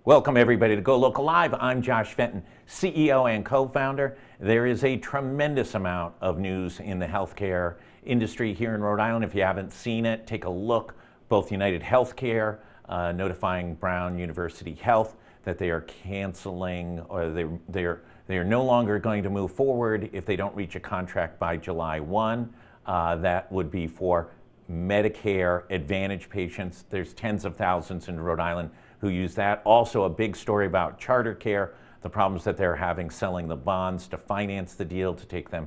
Welcome everybody to GoLocal Live. I'm Josh Fenton, CEO and co-founder. There is a tremendous amount of news in the healthcare industry here in Rhode Island. If you haven't seen it, take a look. Both United Healthcare notifying Brown University Health that they are canceling, or they are no longer going to move forward if they don't reach a contract by July 1. That would be for Medicare Advantage patients. There's tens of thousands in Rhode Island who use that. Also a big story about Charter Care, the problems that they're having selling the bonds to finance the deal, to take them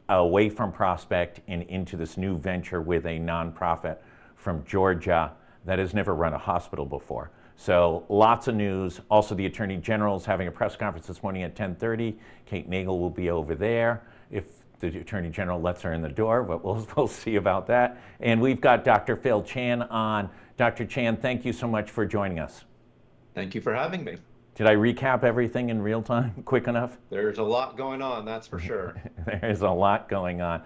away from Prospect and into this new venture with a nonprofit from Georgia that has never run a hospital before. So lots of news. Also, the Attorney General is having a press conference this morning at 10:30. Kate Nagel will be over there if the Attorney General lets her in the door, but we'll see about that. And we've got Dr. Phil Chan on. Dr. Chan, thank you so much for joining us. Thank you for having me. Did I recap everything in real time quick enough? There's a lot going on, that's for sure. There's a lot going on.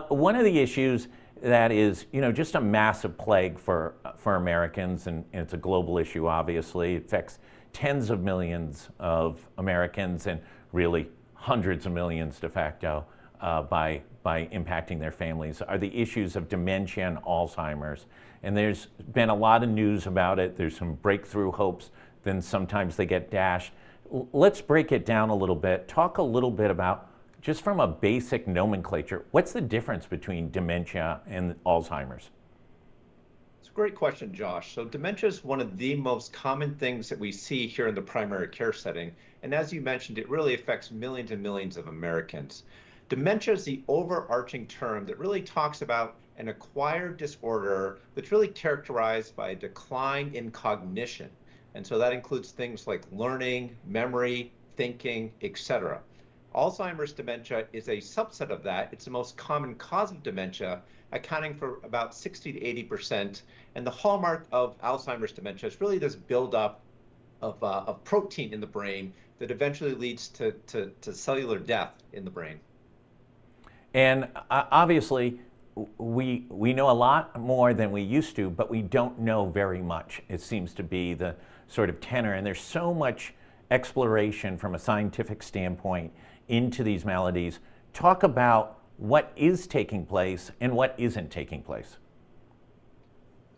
One of the issues that is, just a massive plague for Americans, and it's a global issue, obviously. It affects tens of millions of Americans and really hundreds of millions de facto by impacting their families, are the issues of dementia and Alzheimer's. And there's been a lot of news about it. There's some breakthrough hopes, then sometimes they get dashed. Let's break it down a little bit. Talk a little bit about, just from a basic nomenclature, what's the difference between dementia and Alzheimer's? It's a great question, Josh. So dementia is one of the most common things that we see here in the primary care setting. And as you mentioned, it really affects millions and millions of Americans. Dementia is the overarching term that really talks about an acquired disorder that's really characterized by a decline in cognition. And so that includes things like learning, memory, thinking, etc. Alzheimer's dementia is a subset of that. It's the most common cause of dementia, accounting for about 60 to 80%. And the hallmark of Alzheimer's dementia is really this buildup of protein in the brain that eventually leads to cellular death in the brain. And obviously, we know a lot more than we used to, but we don't know very much. It seems to be the sort of tenor, and there's so much exploration from a scientific standpoint into these maladies. Talk about what is taking place and what isn't taking place.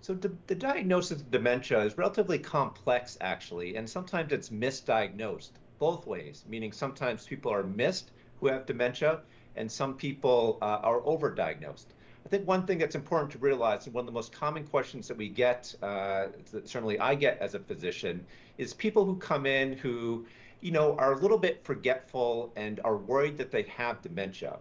So the diagnosis of dementia is relatively complex, actually, and sometimes it's misdiagnosed both ways, meaning sometimes people are missed who have dementia, and some people are overdiagnosed. I think one thing that's important to realize, and one of the most common questions that we get, that certainly I get as a physician, is people who come in who, are a little bit forgetful and are worried that they have dementia.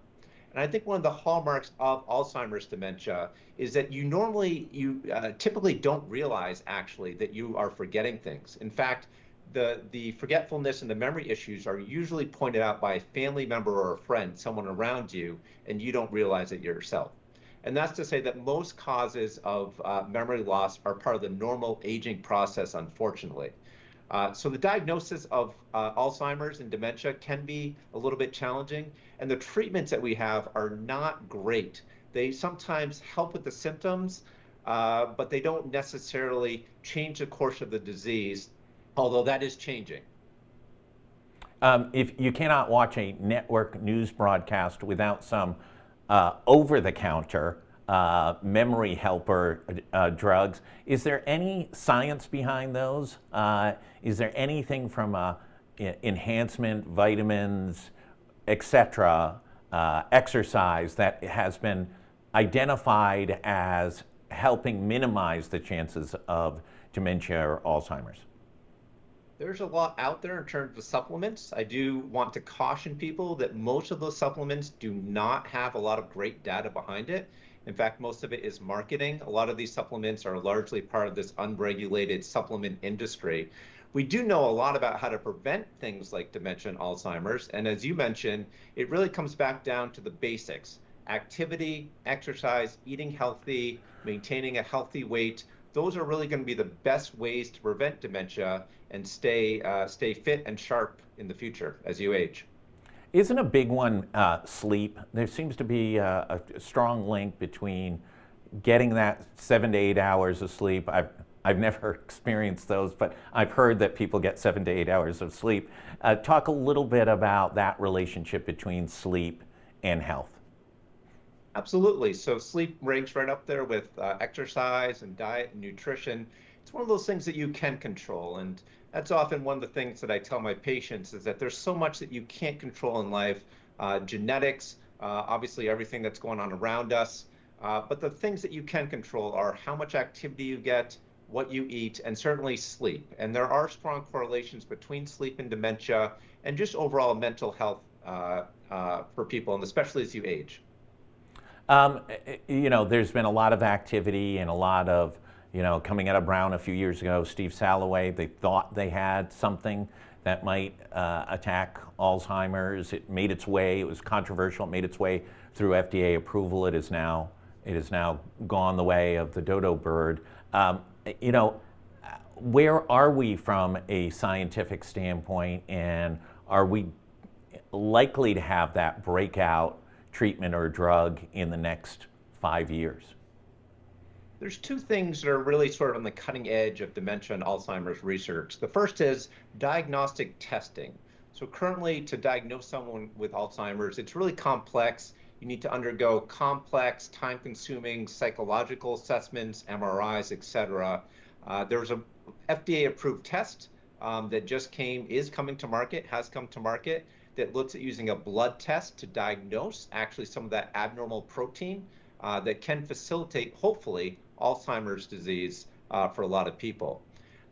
And I think one of the hallmarks of Alzheimer's dementia is that you typically don't realize actually that you are forgetting things. In fact, the forgetfulness and the memory issues are usually pointed out by a family member or a friend, someone around you, and you don't realize it yourself. And that's to say that most causes of memory loss are part of the normal aging process, unfortunately. So the diagnosis of Alzheimer's and dementia can be a little bit challenging, and the treatments that we have are not great. They sometimes help with the symptoms, but they don't necessarily change the course of the disease, although that is changing. If you cannot watch a network news broadcast without some over-the-counter memory helper drugs, is there any science behind those? Is there anything from enhancement, vitamins, etc., exercise that has been identified as helping minimize the chances of dementia or Alzheimer's? There's a lot out there in terms of supplements. I do want to caution people that most of those supplements do not have a lot of great data behind it. In fact, most of it is marketing. A lot of these supplements are largely part of this unregulated supplement industry. We do know a lot about how to prevent things like dementia and Alzheimer's. And as you mentioned, it really comes back down to the basics: activity, exercise, eating healthy, maintaining a healthy weight. Those are really going to be the best ways to prevent dementia and stay fit and sharp in the future as you age. Isn't a big one sleep? There seems to be a strong link between getting that 7 to 8 hours of sleep. I've never experienced those, but I've heard that people get 7 to 8 hours of sleep. Talk a little bit about that relationship between sleep and health. Absolutely. So sleep ranks right up there with exercise and diet and nutrition. It's one of those things that you can control. And that's often one of the things that I tell my patients is that there's so much that you can't control in life. Genetics, obviously everything that's going on around us. But the things that you can control are how much activity you get, what you eat, and certainly sleep. And there are strong correlations between sleep and dementia and just overall mental health for people, and especially as you age. There's been a lot of activity and a lot of, coming out of Brown a few years ago, Steve Salloway, they thought they had something that might attack Alzheimer's. It made its way, it was controversial, it made its way through FDA approval. It has now gone the way of the dodo bird. You know, where are we from a scientific standpoint, and are we likely to have that breakout treatment or drug in the next 5 years? There's two things that are really sort of on the cutting edge of dementia and Alzheimer's research. The first is diagnostic testing. So currently, to diagnose someone with Alzheimer's, it's really complex. You need to undergo complex, time-consuming psychological assessments, MRIs, et cetera. There's a FDA-approved test that is coming to market, has come to market, that looks at using a blood test to diagnose actually some of that abnormal protein that can facilitate, hopefully, Alzheimer's disease for a lot of people.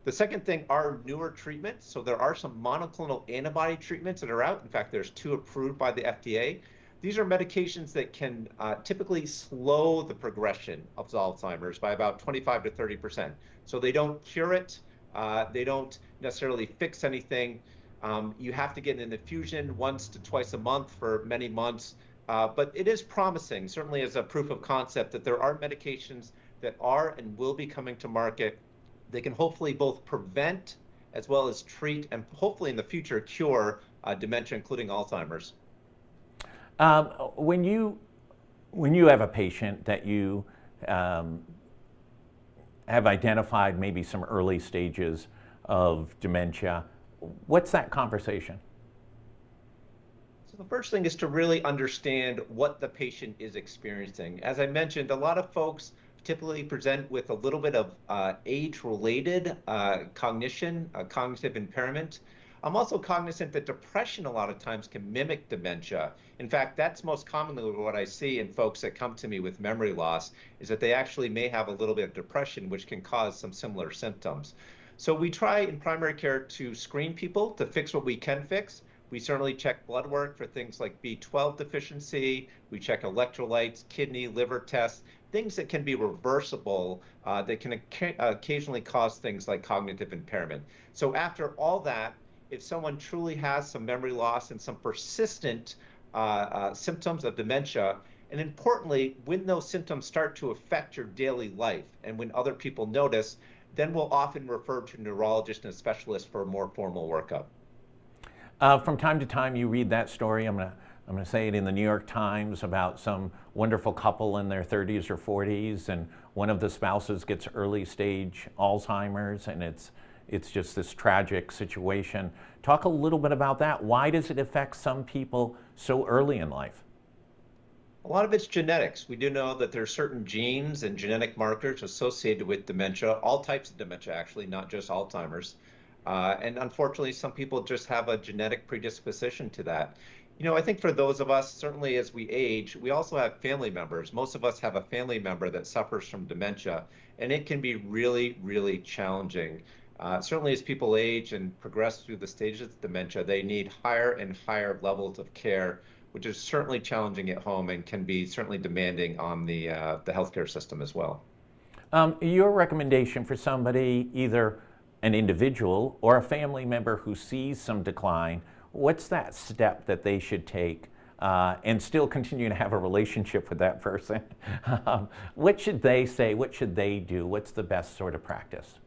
The second thing are newer treatments. So there are some monoclonal antibody treatments that are out. In fact, there's two approved by the FDA. These are medications that can typically slow the progression of Alzheimer's by about 25 to 30%. So they don't cure it. They don't necessarily fix anything. You have to get an infusion once to twice a month for many months. But it is promising, certainly as a proof of concept, that there are medications that are and will be coming to market. They can hopefully both prevent as well as treat and hopefully in the future cure dementia, including Alzheimer's. When you have a patient that you have identified maybe some early stages of dementia, what's that conversation? So the first thing is to really understand what the patient is experiencing. As I mentioned, a lot of folks typically present with a little bit of age-related cognition, cognitive impairment. I'm also cognizant that depression a lot of times can mimic dementia. In fact, that's most commonly what I see in folks that come to me with memory loss, is that they actually may have a little bit of depression, which can cause some similar symptoms. So we try in primary care to screen people to fix what we can fix. We certainly check blood work for things like B12 deficiency. We check electrolytes, kidney, liver tests, things that can be reversible that can occasionally cause things like cognitive impairment. So after all that, if someone truly has some memory loss and some persistent symptoms of dementia, and importantly, when those symptoms start to affect your daily life and when other people notice, then we'll often refer to a neurologist and a specialist for a more formal workup. From time to time, you read that story. I'm gonna say it in the New York Times about some wonderful couple in their 30s or 40s, and one of the spouses gets early stage Alzheimer's, and it's just this tragic situation. Talk a little bit about that. Why does it affect some people so early in life? A lot of it's genetics. We do know that there are certain genes and genetic markers associated with dementia, all types of dementia, actually, not just Alzheimer's. And unfortunately, some people just have a genetic predisposition to that. I think for those of us, certainly as we age, we also have family members. Most of us have a family member that suffers from dementia, and it can be really, really challenging. Certainly as people age and progress through the stages of dementia, they need higher and higher levels of care, which is certainly challenging at home and can be certainly demanding on the healthcare system as well. Your recommendation for somebody, either an individual or a family member who sees some decline, what's that step that they should take and still continue to have a relationship with that person? What should they say? What should they do? What's the best sort of practice?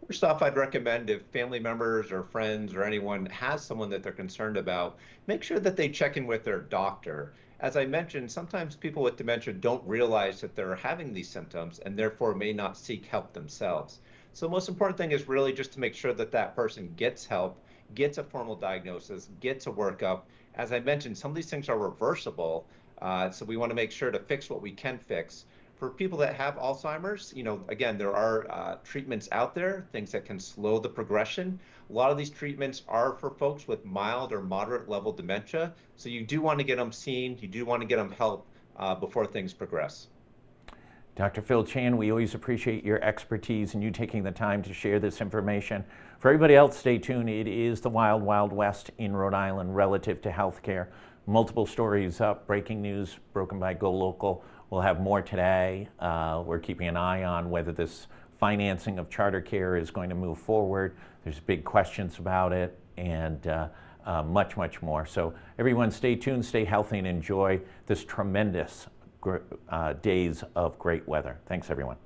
First off, I'd recommend if family members or friends or anyone has someone that they're concerned about, make sure that they check in with their doctor. as I mentioned, sometimes people with dementia don't realize that they're having these symptoms and therefore may not seek help themselves. So the most important thing is really just to make sure that that person gets help, gets a formal diagnosis, gets a workup. As I mentioned, some of these things are reversible, so we want to make sure to fix what we can fix. For people that have Alzheimer's, again, there are treatments out there, things that can slow the progression. A lot of these treatments are for folks with mild or moderate level dementia. So you do want to get them seen, you do want to get them help before things progress. Dr. Phil Chan, we always appreciate your expertise and you taking the time to share this information. For everybody else, stay tuned. It is the wild, wild west in Rhode Island relative to healthcare. Multiple stories up, breaking news broken by GoLocal. We'll have more today. We're keeping an eye on whether this financing of charter care is going to move forward. There's big questions about it and much, much more. So everyone stay tuned, stay healthy, and enjoy this tremendous days of great weather. Thanks, everyone.